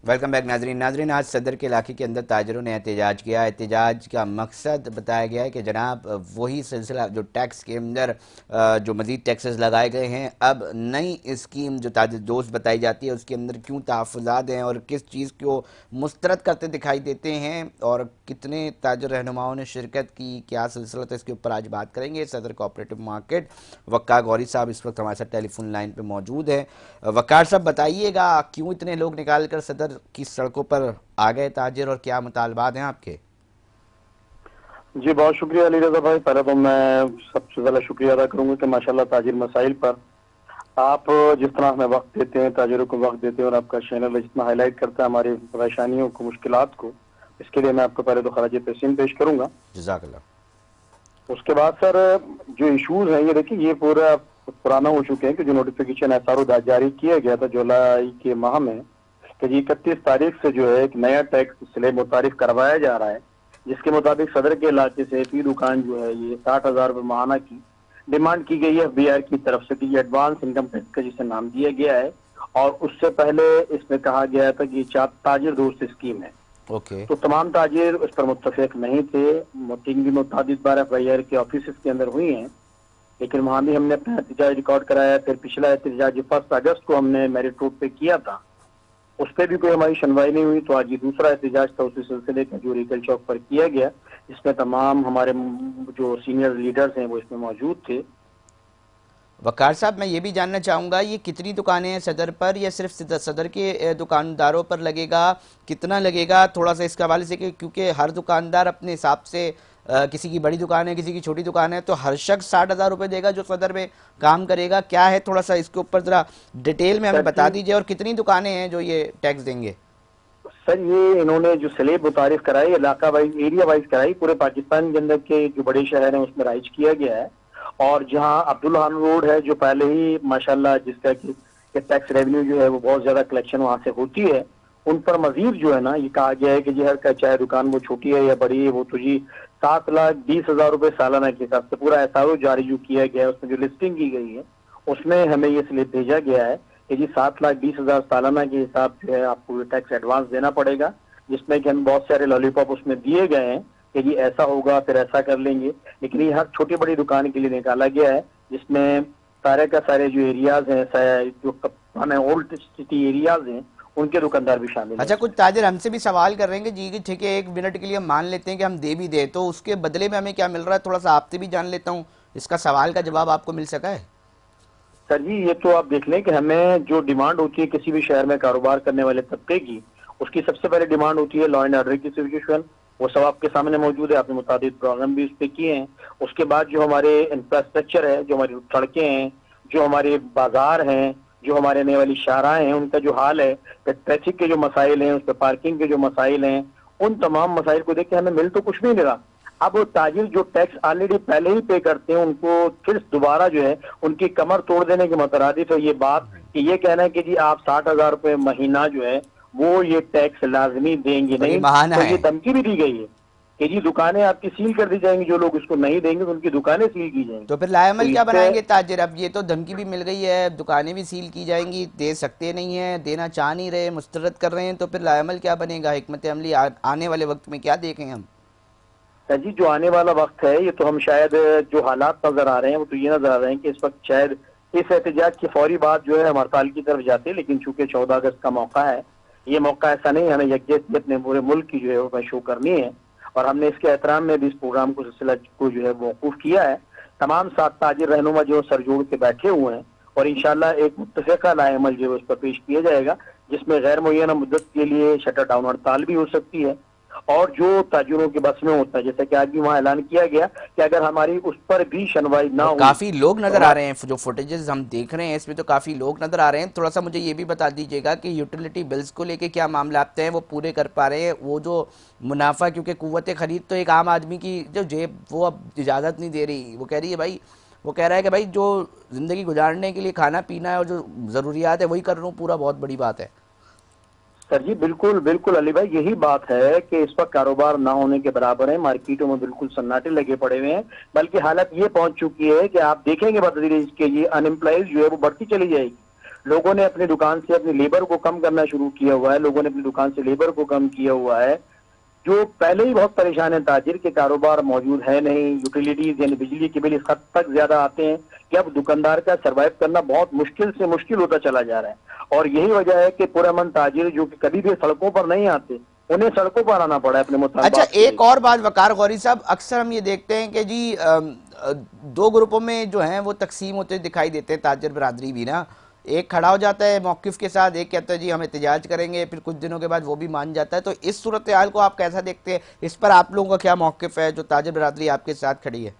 Welcome back नाजरीन। आज सदर के इलाके के अंदर ताजरों ने एहतजाज किया। एहतजाज का मकसद बताया गया है कि जनाब वही सिलसिला जो टैक्स के अंदर जो मज़ीद टैक्सेस लगाए गए हैं, अब नई स्कीम जो ताजर दोस्त बताई जाती है उसके अंदर क्यों तहफ़्फ़ुज़ात हैं और किस चीज़ को मुस्तरद करते दिखाई देते हैं और कितने ताजर रहनुमाओं ने शिरकत की, क्या सिलसिला, तो इसके ऊपर आज बात करेंगे। सदर कोऑपरेटिव मार्केट वक़ार गौरी साहब इस वक्त हमारे साथ टेलीफोन लाइन पर मौजूद है। वक़ार साहब, बताइएगा क्यों इतने लोग निकाल कर सदर की सड़कों पर आ गए ताजिर और क्या मुतालबात हैं आपके? जी बहुत शुक्रिया अली रज़ा भाई। पहले तो मैं सबसे पहले शुक्रिया अदा करूंगा कि माशाल्लाह ताजिर मसाइल पर आप जिस तरह हमें वक्त देते हैं, ताजिरों को वक्त देते हैं और आपका चैनल जितना हाईलाइट करता है हमारी परेशानियों को, मुश्किलात को, इसके लिए मैं आपको पहले तो खराज तहसीन पेश करूंगा। जज़ाकल्लाह। उसके बाद सर जो इशूज हैं, ये देखिए ये पूरा पुराना हो चुके हैं कि जो नोटिफिकेशन एसआरओ जारी किया गया था जुलाई के माह में कि जी 31 तारीख से जो है एक नया टैक्स स्लैब मुतारिफ करवाया जा रहा है, जिसके मुताबिक सदर के इलाके से फी दुकान जो है ये 60,000 रुपये माहाना की डिमांड की गई है FBI की तरफ से कि ये एडवांस इनकम टैक्स का जिसे नाम दिया गया है। और उससे पहले इसमें कहा गया था कि ताजिर दोस्त स्कीम है। तो तमाम ताजिर उस पर मुत्तफिक नहीं थे। मीटिंग भी मुताबिक बार FIR के ऑफिस के अंदर हुई हैं, लेकिन वहां भी हमने अपना एहतजाज रिकॉर्ड कराया। फिर पिछला एहतजाज 1 अगस्त को हमने मेरिट रोड पे किया था, उस पर भी कोई हमारी सुनवाई नहीं हुई। तो आज ये दूसरा एहतजाज था उसी सिलसिले का जो रीगल चौक पर किया गया, जिसमें तमाम हमारे जो सीनियर लीडर्स हैं वो इसमें मौजूद थे। वक़ार साहब, मैं ये भी जानना चाहूँगा, ये कितनी दुकानें हैं सदर पर या सिर्फ सदर के दुकानदारों पर लगेगा, कितना लगेगा? थोड़ा सा इसके हवाले से, क्योंकि हर दुकानदार अपने हिसाब से किसी की बड़ी दुकान है, किसी की छोटी दुकान है, तो हर शख्स 60,000 रुपये देगा जो सदर में काम करेगा। क्या है, थोड़ा सा इसके ऊपर ज़रा डिटेल में हमें बता दीजिए। और कितनी दुकानें हैं जो ये टैक्स देंगे? सर ये इन्होंने जो स्लैब मुतारिफ कराई इलाका वाइज, एरिया वाइज कराई, पूरे पाकिस्तान के अंदर के जो बड़े शहर हैं उसमें राइज किया गया है। और जहां अब्दुल रोड है जो पहले ही माशाल्लाह जिसका कि टैक्स रेवेन्यू जो है वो बहुत ज्यादा कलेक्शन वहां से होती है, उन पर मजीद जो है ना ये कहा गया है कि जी हर का चाहे दुकान वो छोटी है या बड़ी है, वो तो जी 7,20,000 रुपए सालाना के हिसाब से पूरा एसआरओ जारी जो किया गया है उसमें जो लिस्टिंग की गई है उसमें हमें ये स्लिप भेजा गया है कि जी 7,20,000 सालाना के हिसाब से आपको टैक्स एडवांस देना पड़ेगा, जिसमें कि हम बहुत सारे लॉलीपॉप उसमें दिए गए हैं कि जी ऐसा होगा फिर ऐसा कर लेंगे। लेकिन ये हर छोटी बड़ी दुकान के लिए निकाला गया है, जिसमें सारे का सारे जो एरियाज हैं, जो ओल्ड सिटी एरियाज हैं, उनके दुकानदार भी शामिल हैं। अच्छा, कुछ ताजिर हमसे भी सवाल कर रहे हैं कि जी ठीक है, 1 मिनट के लिए हम मान लेते हैं कि हम दे भी दे, तो उसके बदले में हमें क्या मिल रहा है, थोड़ा सा आपसे भी जान लेता हूँ। इसका सवाल का जवाब आपको मिल सका है? सर जी ये तो आप देख लें कि हमें जो डिमांड होती है किसी भी शहर में कारोबार करने वाले तबके की, उसकी सबसे पहले डिमांड होती है लॉ एंड ऑर्डर की सिचुएशन। वो सब आपके सामने मौजूद है, आपने मुताबिक प्रोग्राम भी उस पर किए हैं। उसके बाद जो हमारे इंफ्रास्ट्रक्चर है, जो हमारी सड़कें हैं, जो हमारे बाजार हैं, जो हमारे आने वाली शाहराएं हैं, उनका जो हाल है, ट्रैफिक के जो मसाइल हैं, उस पर पार्किंग के जो मसाइल हैं, उन तमाम मसाइल को देख के हमें मिल तो कुछ नहीं मिला। अब ताजिर जो टैक्स ऑलरेडी पहले ही पे करते हैं उनको फिर दोबारा जो है उनकी कमर तोड़ देने के मुतरादिफ है ये बात कि ये कहना है कि जी आप 60,000 रुपये महीना जो है वो ये टैक्स लाजमी देंगे नहीं, तो ये धमकी भी दी गई है कि जी दुकानें आपकी सील कर दी जाएंगी, जो लोग इसको नहीं देंगे तो उनकी दुकानें सील की जाएंगी। तो फिर लाएमल क्या बनाएंगे ताजिर? अब ये तो धमकी भी मिल गई है, दुकानें भी सील की जाएंगी, दे सकते नहीं है, देना चाह नहीं रहे, मुस्तरद कर रहे हैं, तो फिर लाएमल क्या बनेगा? हिकमत अमली आने वाले वक्त में क्या देखें हम? जी जो आने वाला वक्त है ये तो हम शायद जो हालात नजर आ रहे हैं वो तो ये नजर आ रहे हैं कि इस वक्त शायद इस एहतजाज की फौरी बात जो है हम हड़ताल की तरफ जाते हैं, लेकिन चूंकि 14 अगस्त का मौका है, ये मौका ऐसा नहीं, हमें यकजहती अपने पूरे मुल्क की जो है वो शो करनी है। और हमने इसके एहतराम में भी इस प्रोग्राम को सिलसिला को जो है मौकूफ किया है। तमाम 7 ताजिर रहनुमा जो सर जोड़ के बैठे हुए हैं और इंशाल्लाह एक मुत्तफ़िक़ा लाएमल जो है उस पर पेश किया जाएगा, जिसमें गैर मुअय्यना मुद्दत के लिए शटर डाउन हड़ताल भी हो सकती है। और जो ताजिरों के बस में होता है, जैसे कि आज भी वहाँ ऐलान किया गया कि अगर हमारी उस पर भी सुनवाई ना हो, काफी लोग नजर आ रहे हैं, जो फुटेजेस हम देख रहे हैं इसमें तो काफी लोग नजर आ रहे हैं। थोड़ा सा मुझे ये भी बता दीजिएगा कि यूटिलिटी बिल्स को लेके क्या मामला आते हैं, वो पूरे कर पा रहे हैं? वो जो मुनाफा, क्योंकि कुव्वत खरीद तो एक आम आदमी की जो जेब वो अब इजाज़त नहीं दे रही, वो कह रही है भाई, वो कह रहा है कि भाई जो ज़िंदगी गुजारने के लिए खाना पीना है और जो ज़रूरियात है वही कर रहा हूँ पूरा, बहुत बड़ी बात है। सर जी बिल्कुल बिल्कुल अली भाई, यही बात है कि इस वक्त कारोबार ना होने के बराबर है, मार्केटों में बिल्कुल सन्नाटे लगे पड़े हुए हैं। बल्कि हालत ये पहुंच चुकी है कि आप देखेंगे बतदरीज के ये अनएम्प्लॉयज जो है वो बढ़ती चली जाएगी। لوگوں نے اپنی دکان سے اپنی لیبر کو کم کرنا شروع کیا ہوا ہے، لوگوں نے اپنی دکان سے لیبر کو کم کیا ہوا ہے، جو پہلے ہی بہت پریشان ہے تاجر کے کاروبار موجود ہے نہیں، یوٹیلیٹیز یعنی بجلی کے بل اس حد تک زیادہ آتے ہیں کہ اب دکاندار کا سروائیو کرنا بہت مشکل سے مشکل ہوتا چلا جا رہا ہے، اور یہی وجہ ہے کہ پرامن تاجر جو کہ کبھی بھی سڑکوں پر نہیں آتے، انہیں سڑکوں پر آنا پڑا ہے اپنے اچھا، مطالبات کے ایک لیے۔ اور بات وقار غوری صاحب، اکثر ہم یہ دیکھتے ہیں کہ جی دو گروپوں میں جو ہیں وہ تقسیم ہوتے دکھائی دیتے ہیں، تاجر برادری بھی نا، ایک کھڑا ہو جاتا ہے موقف کے ساتھ، ایک کہتا ہے جی ہم احتجاج کریں گے، پھر کچھ دنوں کے بعد وہ بھی مان جاتا ہے، تو اس صورتحال کو آپ کیسا دیکھتے ہیں؟ اس پر آپ لوگوں کا کیا موقف ہے جو تاجر برادری آپ کے ساتھ کھڑی ہے؟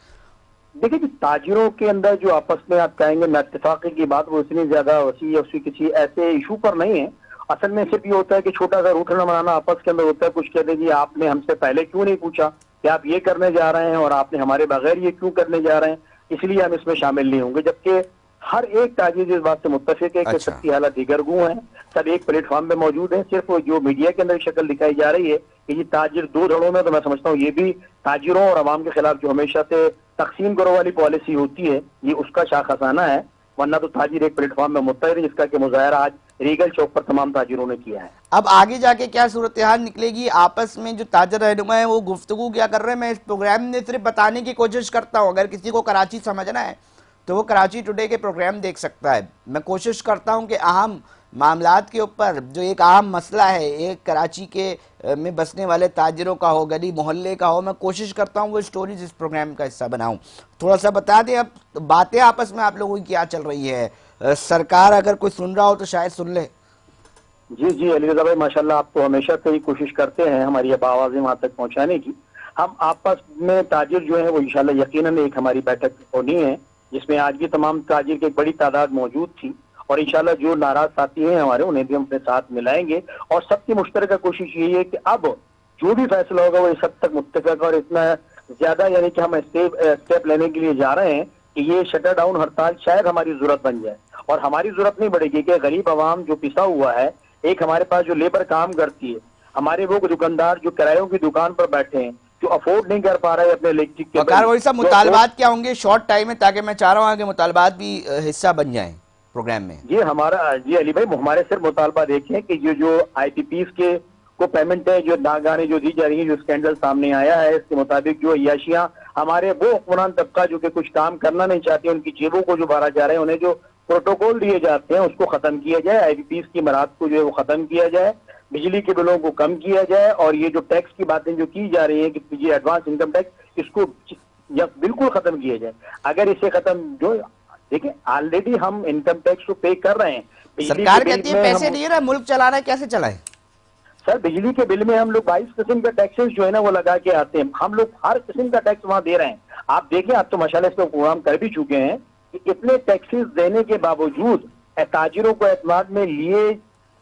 دیکھیں کہ تاجروں کے اندر جو آپس میں آپ کہیں گے نہ اتفاقی کی بات، وہ اتنی زیادہ وسیع ہے، اسی کسی ایسے ایشو پر نہیں ہے۔ اصل میں صرف یہ ہوتا ہے کہ چھوٹا سا روٹنا منانا آپس کے اندر ہوتا ہے، کچھ کہتے ہیں جی آپ نے ہم سے پہلے کیوں نہیں پوچھا کہ آپ یہ کرنے جا رہے ہیں، اور آپ نے ہمارے بغیر یہ کیوں کرنے جا رہے ہیں، اس لیے ہم اس میں شامل نہیں ہوں گے، جبکہ ہر ایک تاجر اس بات سے متفق ہے کہ اچھا، سب کی حالت دیگر گوں ہیں، سب ایک پلیٹ فارم پہ موجود ہیں، صرف جو میڈیا کے اندر شکل دکھائی جا رہی ہے کہ یہ تاجر دو دھڑوں میں، تو میں سمجھتا ہوں یہ بھی تاجروں اور عوام کے خلاف جو ہمیشہ سے تقسیم کرو والی پالیسی ہوتی ہے، یہ اس کا شاخسانہ ہے، ورنہ تو تاجر ایک پلیٹ فارم میں متحد ہے، جس کا کہ مظاہرہ آج ریگل چوک پر تمام تاجروں نے کیا ہے۔ اب آگے جا کے کیا صورتحال نکلے گی؟ آپس میں جو تاجر رہنما ہیں وہ گفتگو کیا کر رہے ہیں؟ میں اس پروگرام میں صرف بتانے کی کوشش کرتا ہوں، اگر کسی کو کراچی سمجھنا ہے تو وہ کراچی ٹوڈے کے پروگرام دیکھ سکتا ہے۔ میں کوشش کرتا ہوں کہ اہم معاملات کے اوپر جو ایک اہم مسئلہ ہے ایک کراچی کے میں بسنے والے تاجروں کا ہو، گلی محلے کا ہو، میں کوشش کرتا ہوں وہ سٹوریز اس پروگرام کا حصہ بناؤں۔ تھوڑا سا بتا دیں اب باتیں آپس میں آپ لوگوں کی کیا چل رہی ہے، سرکار اگر کوئی سن رہا ہو تو شاید سن لے۔ جی جی علی رضا بھائی، ماشاءاللہ آپ تو ہمیشہ سے ہی کوشش کرتے ہیں ہماری اب آوازیں وہاں تک پہنچانے کی۔ ہم آپس میں تاجر جو ہیں وہ انشاءاللہ یقیناً ایک ہماری بیٹھک ہونی ہے، جس میں آج بھی تمام تاجر کی ایک بڑی تعداد موجود تھی، اور انشاءاللہ جو ناراض ساتھی ہیں ہمارے انہیں بھی ہم اپنے ساتھ ملائیں گے، اور سب کی مشترکہ کوشش یہی ہے کہ اب جو بھی فیصلہ ہوگا وہ اس حد تک متفق، اور اتنا زیادہ یعنی کہ ہم اسٹیپ لینے کے لیے جا رہے ہیں کہ یہ شٹر ڈاؤن ہڑتال شاید ہماری ضرورت بن جائے، اور ہماری ضرورت نہیں بڑھے گی کہ غریب عوام جو پسا ہوا ہے، ایک ہمارے پاس جو لیبر کام کرتی ہے، ہمارے وہ دکاندار جو کرایوں کی دکان پر بیٹھے ہیں، جو افورڈ نہیں کر پا رہے اپنے الیکٹرک کے وقار بل، وہی صاحب، جو افورڈ، مطالبات کیا ہوں گے شارٹ ٹائم میں، تاکہ میں چاہ رہا ہوں کہ مطالبات بھی حصہ بن جائیں پروگرام میں؟ جی علی بھائی، ہمارے صرف مطالبہ دیکھیں کہ یہ جو آئی پی پیز کے کو پیمنٹ ہے جو ناگانے جو دی جا رہی ہیں، جو اسکینڈل سامنے آیا ہے، اس کے مطابق جو عیاشیاں ہمارے وہ حکمران طبقہ جو کہ کچھ کام کرنا نہیں چاہتے، ان کی جیبوں کو جو بھرا جا رہا ہے، انہیں جو پروٹوکول دیے جاتے ہیں اس کو ختم کیا جائے، آئی پی پیز کی مراد کو جو ہے وہ ختم کیا جائے، بجلی کے بلوں کو کم کیا جائے، اور یہ جو ٹیکس کی باتیں جو کی جا رہی ہیں کہ یہ ایڈوانس انکم ٹیکس، اس کو بالکل ختم کیا جائے۔ اگر اسے ختم جو دیکھیں آلریڈی ہم انکم ٹیکس تو پے کر رہے ہیں، بجلی کے سرکار بل کہتی ہے میں پیسے ہم، نہیں ہے نا، ملک چلانا ہے، کیسے چلائیں؟ سر بجلی کے بل میں ہم لوگ 22 قسم کا ٹیکسز جو ہے نا وہ لگا کے آتے ہیں، ہم لوگ ہر قسم کا ٹیکس وہاں دے رہے ہیں۔ آپ دیکھیں، آپ تو ماشاءاللہ اس پہ پروگرام کر بھی چکے ہیں کہ اتنے ٹیکسز دینے کے باوجود تاجروں کو اعتماد میں لیے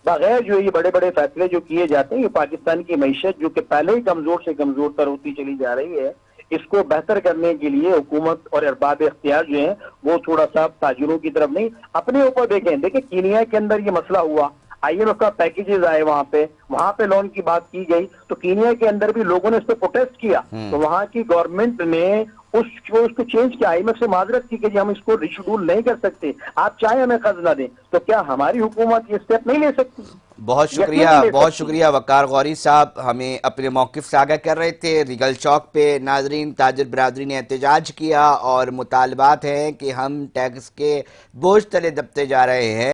بغیر جو یہ بڑے بڑے فیصلے جو کیے جاتے ہیں، یہ پاکستان کی معیشت جو کہ پہلے ہی کمزور سے کمزور تر ہوتی چلی جا رہی ہے، اس کو بہتر کرنے کے لیے حکومت اور ارباب اختیار جو ہیں وہ تھوڑا سا تاجروں کی طرف نہیں اپنے اوپر دیکھیں کینیا کے اندر یہ مسئلہ ہوا، آئی ایم ایف کا پیکیجز آئے وہاں پہ لون کی بات کی گئی، تو کینیا کے اندر بھی لوگوں نے اس پہ پروٹیسٹ کیا، تو وہاں کی گورنمنٹ نے اس کو چینج کیا، آئی ایم ایف سے معذرت کی کہ جی ہم اس کو ریشیڈول نہیں کر سکتے، آپ چاہیں ہمیں قرض نہ دیں، تو کیا ہماری حکومت یہ اسٹیپ نہیں لے سکتی؟ بہت شکریہ، یقیناً لے بہت سکتی۔ شکریہ وقار غوری صاحب، ہمیں اپنے موقف سے آگاہ کر رہے تھے۔ ریگل چوک پہ ناظرین تاجر برادری نے احتجاج کیا اور مطالبات ہیں کہ ہم ٹیکس کے بوجھ تلے دبتے جا رہے ہیں۔